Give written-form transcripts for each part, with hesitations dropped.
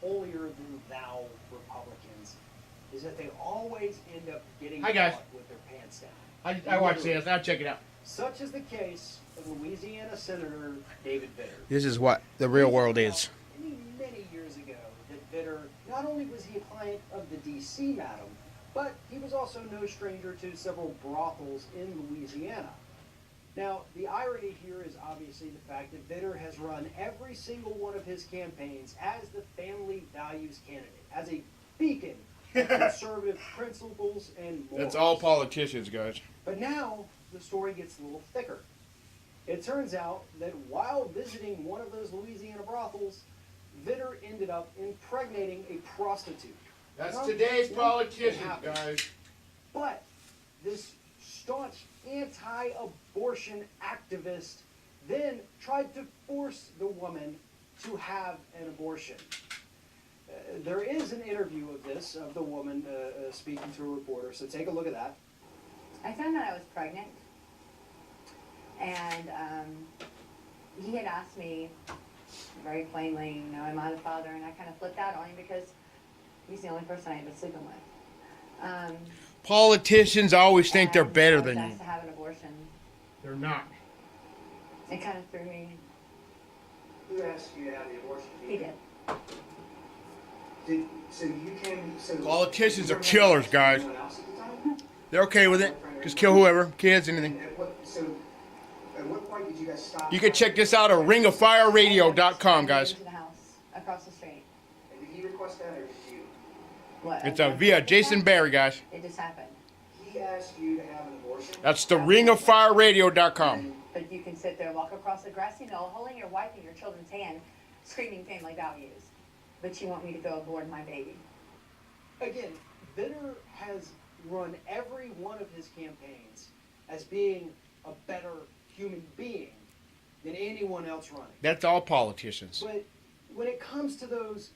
holier-than-thou Republicans is that they always end up getting Hi, guys. caught with their pants down. I watched this. Now check it out. Such is the case of Louisiana Senator David Vitter. This is what the real world is. Many years ago, that Vitter, not only was he a client of the D.C. Madam, but he was also no stranger to several brothels in Louisiana. Now, the irony here is obviously the fact that Vitter has run every single one of his campaigns as the family values candidate, as a beacon of conservative principles and morals. That's all politicians, guys. But now, the story gets a little thicker. It turns out that while visiting one of those Louisiana brothels, Vitter ended up impregnating a prostitute. That's today's politicians, guys. But this staunch anti-abortion activist then tried to force the woman to have an abortion. There is an interview of this, of the woman speaking to a reporter, so take a look at that. I found out I was pregnant, and he had asked me very plainly, you know, am I the father? And I kind of flipped out on him because he's the only person I had been sleeping with. Politicians always think they're better than I was you. asked to have an abortion. They're not. It kind of threw me. Who asked you to have the abortion? He did. So you came. So Politicians are killers, guys. They're okay with it. Just kill whoever, kids, anything. At what point did you guys stop? You can check this out at ringofireradio.com, guys. Into the house across the street. And did he request that or did you? What? It's via Jason Barry, guys. It just happened. He asked you to have an abortion? That's the ringofireradio.com. But you can sit there, walk across the grassy knoll, holding your wife and your children's hand, screaming family values. But you want me to go abort my baby. Again, Vitter has run every one of his campaigns as being a better human being than anyone else running. That's all politicians. But when it comes to those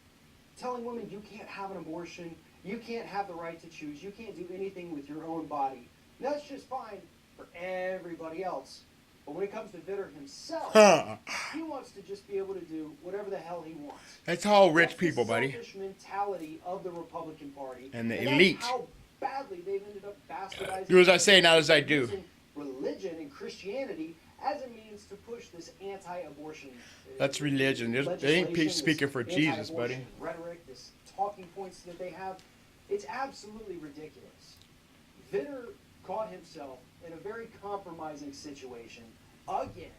telling women you can't have an abortion, you can't have the right to choose, you can't do anything with your own body, that's just fine for everybody else. But when it comes to Vitter himself, he wants to just be able to do whatever the hell he wants. That's all rich That's people, the buddy. selfish mentality of the Republican Party. And the that's elite. how badly they've ended up bastardizing. Do as I say, not as I do. using religion and Christianity as a means to push this anti-abortion. That's religion. They ain't legislation, speaking this for Jesus, buddy. anti-abortion Rhetoric, this talking points that they have, it's absolutely ridiculous. Vitter caught himself in a very compromising situation again.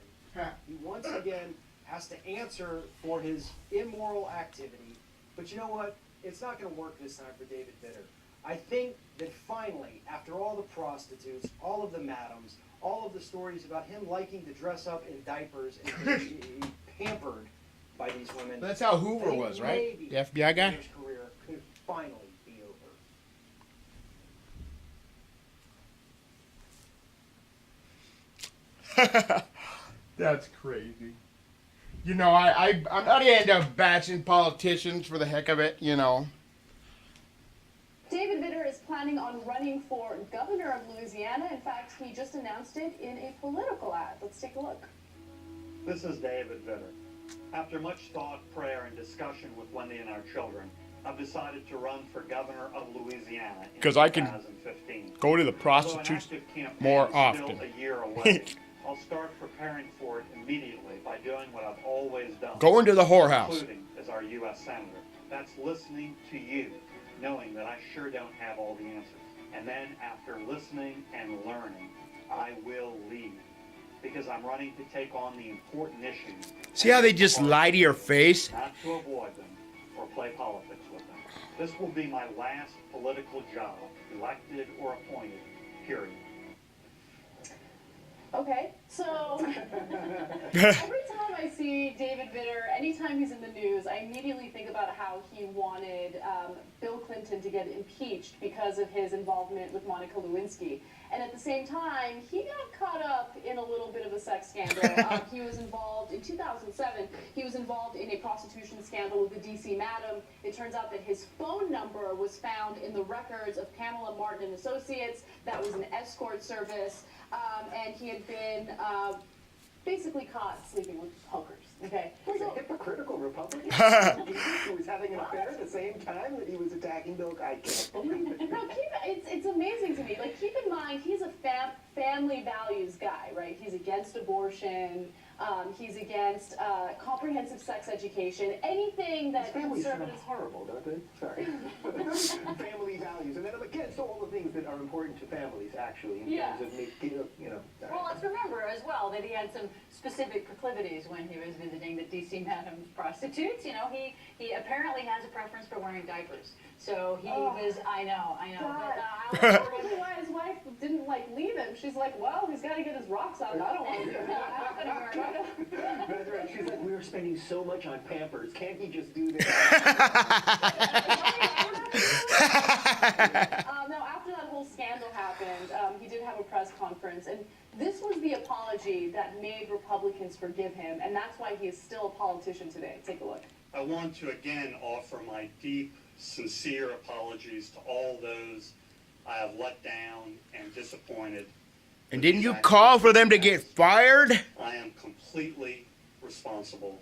He once again has to answer for his immoral activity. But you know what? It's not going to work this time for David Vitter. I think that finally, after all the prostitutes, all of the madams, all of the stories about him liking to dress up in diapers and be pampered by these women. That's how Hoover was, right? maybe The FBI guy? Vitter's career could finally be over. That's crazy. You know, I'm not into bashing politicians for the heck of it, you know. David Vitter is planning on running for governor of Louisiana. In fact, he just announced it in a political ad. Let's take a look. This is David Vitter. After much thought, prayer, and discussion with Wendy and our children, I've decided to run for governor of Louisiana in 'Cause I can 2015. Go to the Although an prostitutes active campaign more is often. Still a year away. I'll start preparing for it immediately by doing what I've always done. Going to the whorehouse. Including as our U.S. Senator. That's listening to you, knowing that I sure don't have all the answers. And then after listening and learning, I will lead. Because I'm running to take on the important issues. See how they just lie to your face? Not to avoid them or play politics with them. This will be my last political job, elected or appointed, period. Okay, so every time I see David Vitter, anytime he's in the news, I immediately think about how he wanted Bill Clinton to get impeached because of his involvement with Monica Lewinsky. And at the same time, he got caught up in a little bit of a sex scandal. He was involved, in 2007, he was involved in a prostitution scandal with the D.C. Madam. It turns out that his phone number was found in the records of Pamela Martin and Associates. That was an escort service. And he had been basically caught sleeping with hookers. Okay. Was a hypocritical Republican who was having an affair at the same time that he was attacking Bill? I can't believe it. No, it's amazing to me. Like, keep in mind, he's a family values guy, right? He's against abortion. He's against comprehensive sex education. Anything that His families sound conservatives. horrible, don't they? Sorry. Family values, and then I'm against all the things that are important to families, actually, in terms of making, Well, let's remember as well that he had some specific proclivities when he was visiting the D.C. Madam prostitutes. You know, he apparently has a preference for wearing diapers. So he was, I know. God. But, I wonder why his wife didn't leave him. She's like, well, he's got to get his rocks out. I don't want to do that. I'm gonna wear it. That's right. She's like, we were spending so much on Pampers. Can't he just do this? Now, after that whole scandal happened, he did have a press conference, and this was the apology that made Republicans forgive him, and that's why he is still a politician today. Take a look. I want to again offer my deep, sincere apologies to all those I have let down and disappointed. And didn't you call for them to get fired? I am completely responsible,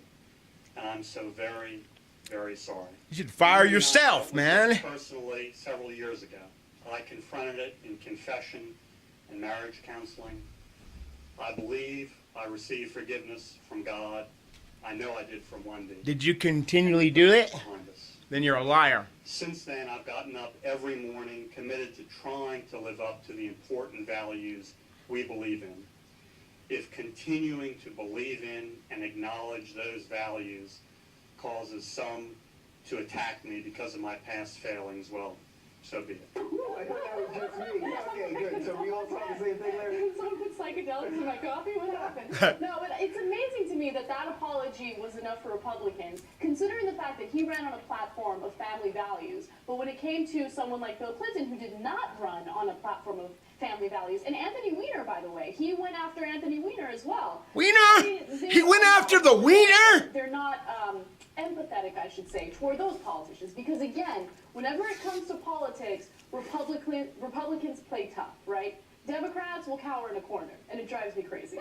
and I'm so very, very sorry. You should fire yourself, man. Personally, several years ago, I confronted it in confession and marriage counseling. I believe I received forgiveness from God. I know I did from Wendy. Did you continually do it? Behind us. Then you're a liar. Since then, I've gotten up every morning committed to trying to live up to the important values we believe in. If continuing to believe in and acknowledge those values causes some to attack me because of my past failings, well, so be it. Ooh, I thought that was just me. Okay, good. So we all saw the same thing there. Someone put psychedelics in my coffee? What happened? No, but it's amazing to me that that apology was enough for Republicans, considering the fact that he ran on a platform of family values. But when it came to someone like Bill Clinton, who did not run on a platform of family values, and Anthony Weiner, by the way, he went after Anthony Weiner as well. Wiener? He went after the wiener? They're not empathetic, I should say, toward those politicians. Because again, whenever it comes to politics, Republicans play tough.